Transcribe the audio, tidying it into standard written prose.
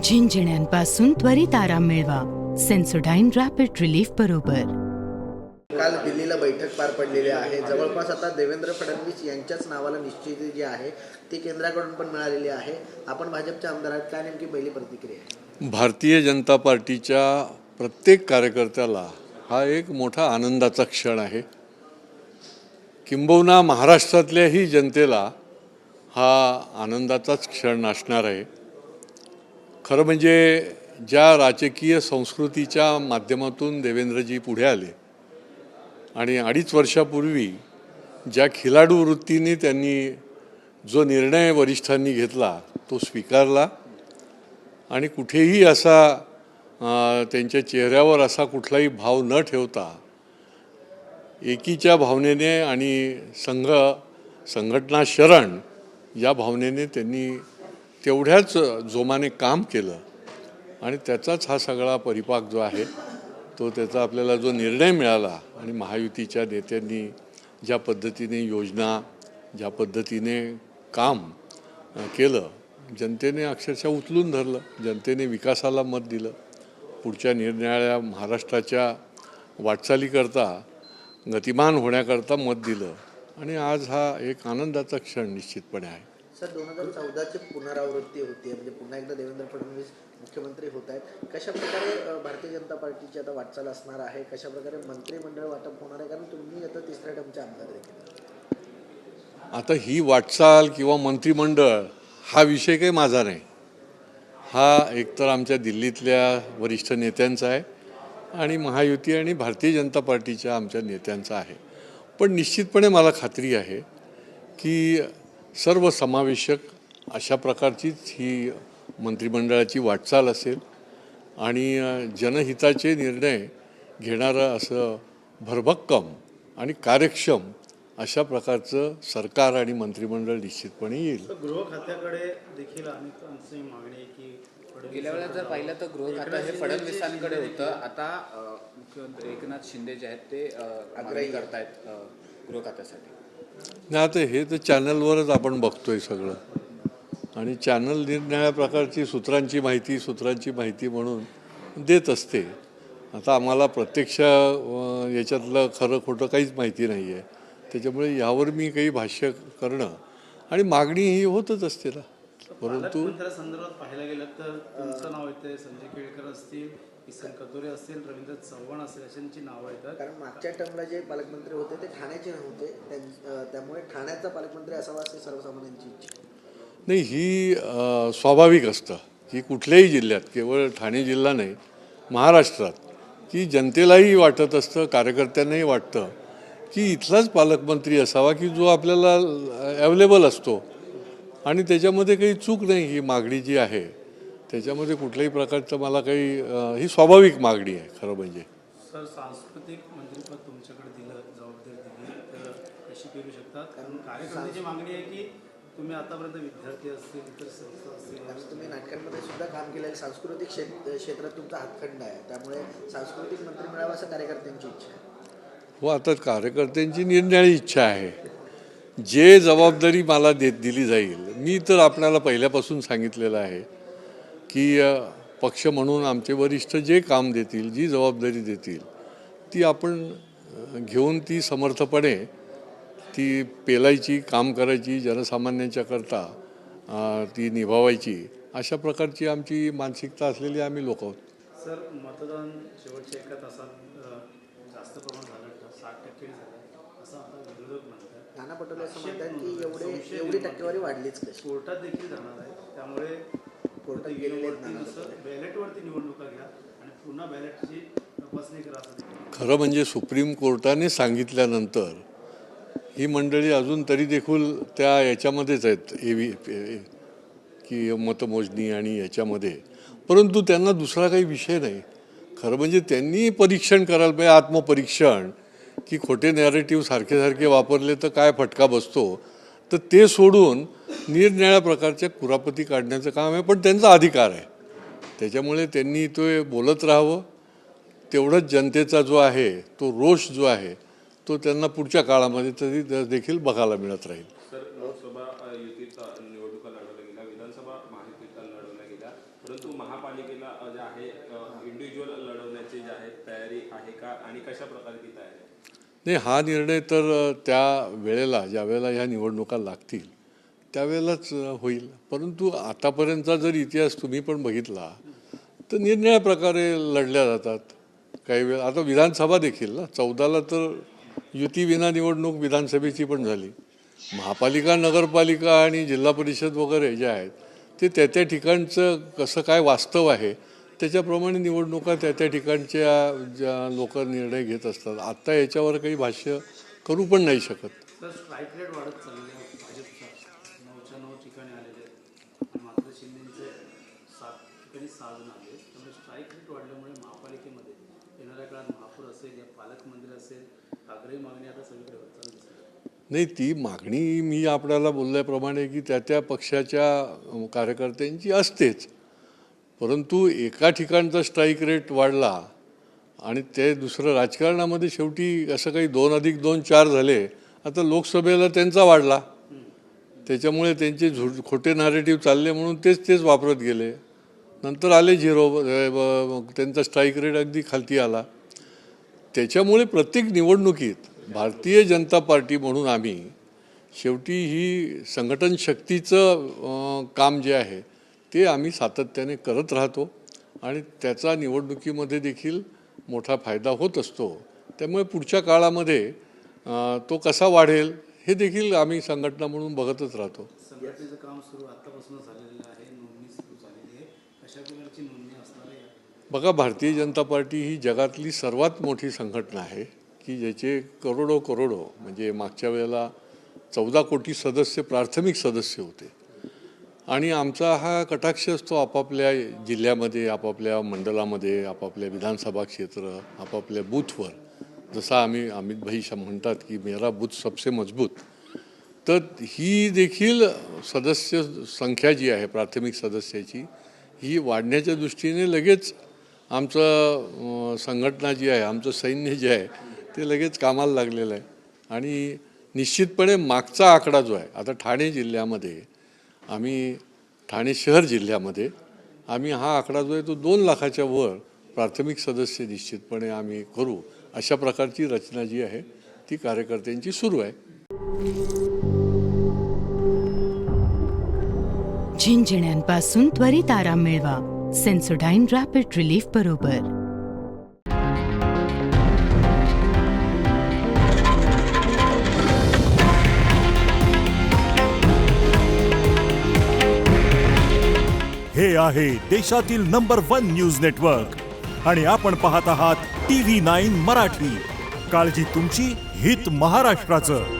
झिंझिण्यांपासून त्वरित आराम मिळवा सेन्सोडाईन रॅपिड रिलीफ बरोबर. काल दिल्लीला बैठक पार पडलेली आहे. जवळपास आता देवेंद्र फडणवीस यांच्याच नावाला निश्चिती जी आहे ती केंद्राकडून पण मिळालेली आहे. आपण भाजपचे आमदार आहात, काय नेमकी पहिली प्रतिक्रिया आहे? भारतीय जनता पार्टीच्या प्रत्येक कार्यकर्त्याला हा एक मोठा आनंदाचा क्षण आहे. किंबहुना महाराष्ट्रातल्याही जनतेला हा आनंदाचाच क्षण असणार आहे. खरं म्हणजे ज्या राजकीय संस्कृतीच्या माध्यमातून देवेंद्रजी पुढे आले आणि 2.5 वर्षापूर्वी ज्या खिलाडू वृत्तीने त्यांनी जो निर्णय वरिष्ठांनी घेतला तो स्वीकारला आणि कुठेही असा त्यांच्या चेहऱ्यावर असा कुठलाही भाव न ठेवता एकीच्या भावनेने आणि संघटना शरण या भावनेने त्यांनी तेवढ्याच जोमाने काम केलं आणि त्याचाच हा सगळा परिपाक जो आहे तो त्याचा आपल्याला जो निर्णय मिळाला आणि महायुतीच्या नेत्यांनी ज्या पद्धतीने योजना ज्या पद्धतीने काम केलं, जनतेने अक्षरशः उचलून धरलं. जनतेने विकासाला मत दिलं, पुढच्या निरनिराळ्या महाराष्ट्राच्या वाटचालीकरता गतिमान होण्याकरता मत दिलं आणि आज हा एक आनंदाचा क्षण निश्चितपणे आहे. सर, 2014ची पुनरावृत्ती होती, म्हणजे पुन्हा एकदा देवेंद्र फडणवीस मुख्यमंत्री होत आहेत. कशा प्रकारे भारतीय जनता पार्टीची आता वाटचाल असणार आहे? कशा प्रकारे मंत्रिमंडळ वाटप होणार आहे? कारण तुम्ही आता 3ऱ्या टर्मचे आमदार देखील. आता ही वाटचाल किंवा मंत्रिमंडळ हा विषय काही माझा नाही. हा एकतर आमच्या दिल्लीतल्या वरिष्ठ नेत्यांचा आहे आणि महायुती आणि भारतीय जनता पार्टीच्या आमच्या नेत्यांचा आहे. पण निश्चितपणे मला खात्री आहे की सर्वसमावेशक अशा प्रकारचीच ही मंत्रिमंडळाची वाटचाल असेल आणि जनहिताचे निर्णय घेणारं असं भरभक्कम आणि कार्यक्षम अशा प्रकारचं सरकार आणि मंत्रिमंडळ निश्चितपणे येईल. गृह खात्याकडे देखील अनेकांची मागणी आहे की गेल्या वेळेला जर पाहिलं तर गृह खातं हे फडणवीसांकडे होतं. आता मुख्यमंत्री एकनाथ शिंदे जे आहेत ते आग्रही करतायत गृह खात्यासाठी. नाही, आता हे तर चॅनलवरच आपण बघतोय सगळं आणि चॅनल निरनिराळ्या प्रकारची सूत्रांची माहिती म्हणून देत असते. आता आम्हाला प्रत्यक्ष याच्यातलं खरं खोटं काहीच माहिती नाही आहे. त्याच्यामुळे यावर मी काही भाष्य करणं आणि मागणी ही होतच असते ना. परंतु संदर्भात पाहायला गेलं तर तुमचं नाव येतं, संजय केळकर असतील, किसन कथोरे असतील, रवींद्र चव्हाण असतील, अशांची नावं येतात. कारण मागच्या टर्मला जे पालकमंत्री होते ते ठाण्याचे नव्हते, त्यामुळे ठाण्याचा पालकमंत्री असावा अशी सर्वसामान्यांची इच्छा नाही. ही स्वाभाविक असतं की कुठल्याही जिल्ह्यात, केवळ ठाणे जिल्हा नाही, महाराष्ट्रात की जनतेलाही वाटत असतं, कार्यकर्त्यांनाही वाटतं की इथलाच पालकमंत्री असावा की जो आपल्याला अवेलेबल असतो आणि त्याच्यामध्ये काही चूक नाही. ही मागणी जी आहे त्याच्यामध्ये कुठल्याही प्रकारचं मला काही ही स्वाभाविक मागणी आहे खरं म्हणजे. सर, सांस्कृतिक मंत्रिपद तुमच्याकडे दिलं, जबाबदारी दिली तर कशी करू शकतात? कारण कार्यकर्त्याची मागणी आहे की तुम्ही आतापर्यंत विद्यार्थी असतील, इतर संस्था असतील आणि तुम्ही नाटकांमध्ये सुद्धा काम केलं, सांस्कृतिक क्षेत्रात तुमचा हातखंड आहे, त्यामुळे सांस्कृतिक मंत्री मिळावा असं कार्यकर्त्यांची इच्छा आहे. हो, आता कार्यकर्त्यांची निरनिराळी इच्छा आहे. जे जबाबदारी मला दिली जाईल, मी तर आपल्याला पहिल्यापासून सांगितलेलं आहे की पक्ष म्हणून आमचे वरिष्ठ जे काम देतील, जी जबाबदारी देतील ती आपण घेऊन ती समर्थपणे ती पेलायची, काम करायची, जनसामान्यांच्या करता ती निभावायची, अशा प्रकारची आमची मानसिकता असलेली आम्ही लोक आहोत. सर, मतदान शेवटच्या 1 तासात जास्त प्रमाण झालं, 60% झालं असं आता विरोधक म्हणतात. नाना पटोले असं म्हणतात की एवढी टक्केवारी वाढलीच कशी? कोर्टात देखील जाणार आहे, त्यामुळे कोर्टात बॅलेटवरती निवडणुका घ्या आणि पुन्हा बॅलेटची तपासणी करा असं. खरं म्हणजे सुप्रीम कोर्टाने सांगितल्यानंतर ही मंडळी अजून तरी देखील त्या याच्यामध्येच आहेत, की मतमोजणी आणि याच्यामध्ये. परंतु त्यांना दुसरा काही विषय नाही. खरं म्हणजे त्यांनी परीक्षण करायला पाहिजे, आत्मपरीक्षण, की खोटे नॅरेटिव्ह सारखे वापरले तर काय फटका बसतो. तर ते सोडून निरनिराळ्या प्रकारच्या कुरापती काढण्याचं काम आहे, पण त्यांचा अधिकार आहे. त्याच्यामुळे त्यांनी तो बोलत राहावं. तेवढंच जनतेचा जो आहे तो रोष जो आहे तो त्यांना पुढच्या काळामध्ये तरी देखील बघायला मिळत राहील. सर, लोकसभा युतीत निवडणुका लढवल्या गेल्या, विधानसभा महायुतीत लढवल्या गेल्या, परंतु महापालिकेला जे आहे इंडिव्हिज्युअल लढवण्याची जे आहे तयारी आहे का आणि कशा प्रकारे ती तयारी आहे? नाही, हा निर्णय तर त्या वेळेला ज्या वेळेला ह्या निवडणुका लागतील त्यावेळेलाच होईल. परंतु आतापर्यंतचा जर इतिहास तुम्ही पण बघितला तर निरनिराळ्या प्रकारे लढल्या जातात. काही वेळ आता विधानसभा देखील ना 14ला तर युतीविना निवडणूक विधानसभेची पण झाली. महापालिका, नगरपालिका आणि जिल्हा परिषद वगैरे जे आहेत ते त्या ठिकाणचं कसं काय वास्तव आहे त्याच्याप्रमाणे निवडणुका त्या ठिकाणच्या ज्या लोक निर्णय घेत असतात. आत्ता याच्यावर काही भाष्य करू पण नाही शकत. तर स्ट्राईक रेट वाढत चाललेला आहे भाजपचा, 9च्या 9 ठिकाणी आलेले आहेत, मात्र शिंदेचे 7 ठिकाणी 6 जण आले. त्यामुळे स्ट्राईक रेट वाढल्यामुळे महापालिकेमध्ये येणाऱ्या काळात महापौर असेल या पालक मंदिर असेल, आग्रही मागणी आता सगळीकडे होताना दिसत आहे. नाही, ती मागणी मी आपल्याला बोलल्याप्रमाणे की त्या पक्षाच्या कार्यकर्त्यांची असतेच. परंतु एका ठिकाणचा स्ट्राईक रेट वाढला आणि ते दुसरं राजकारणामध्ये शेवटी असं काही 2+2 4 झाले. आता लोकसभेला त्यांचा वाढला, त्याच्यामुळे त्यांचे खोटे नॅरेटिव्ह चालले म्हणून तेच वापरत गेले. नंतर आले 0, त्यांचा स्ट्राईक रेट अगदी खालती आला. त्याच्यामुळे प्रत्येक निवडणुकीत भारतीय जनता पार्टी म्हणून आम्ही शेवटी ही संघटन शक्तीचं काम जे आहे ते आम्ही सातत्याने करत राहतो आणि त्याचा निवडणुकीमध्ये देखील मोठा फायदा होत असतो. त्यामुळे पुढच्या काळामध्ये तो कसा वाढेल हे देखील आम्ही संघटना म्हणून बघतच राहतो. संघटनेचं काम सुरू आतापासूनच झालेलं आहे, नोंदणी सुरू झालेली आहे. कशा प्रकारची नोंदणी असणार आहे? बघा, भारतीय जनता पार्टी ही जगातली सर्वात मोठी संघटना आहे की ज्याचे करोडो म्हणजे मागच्या वेळेला 14 कोटी सदस्य प्राथमिक सदस्य होते. आणि आमचा हा कटाक्ष असतो आपापल्या जिल्ह्यामध्ये, आपापल्या मंडलामध्ये, आपापल्या विधानसभा क्षेत्र, आपापल्या बूथवर. जसा अमित भाई म्हणतात की मेरा बूथ सबसे मजबूत, तर ही देखील सदस्य संख्या जी आहे प्राथमिक सदस्याची ही वाढण्याच्या दृष्टीने लगेच आमचं संघटना जी आहे, आमचं सैन्य जे आहे ते लगेच कामाला लागलेलं आहे. आणि निश्चितपणे मागचा आकडा जो आहे, आता ठाणे जिल्ह्यामध्ये ठाणे शहर जिल्ह्यामध्ये आम्ही हा आकडा जो आहे तो 2 लाखाच्या वर प्राथमिक सदस्य निश्चितपणे आम्ही करू. अशा प्रकारची रचना जी आहे ती कार्यकर्त्यांची सुरू आहे. झिंझिण्यांपासून त्वरित आराम मिळवा सेन्सोडाईन रॅपिड रिलीफ बरोबर. हे आहे देशातील नंबर 1 न्यूज नेटवर्क आणि आपण पाहत आहात TV9 मराठी. काळजी तुमची, हित महाराष्ट्राचं.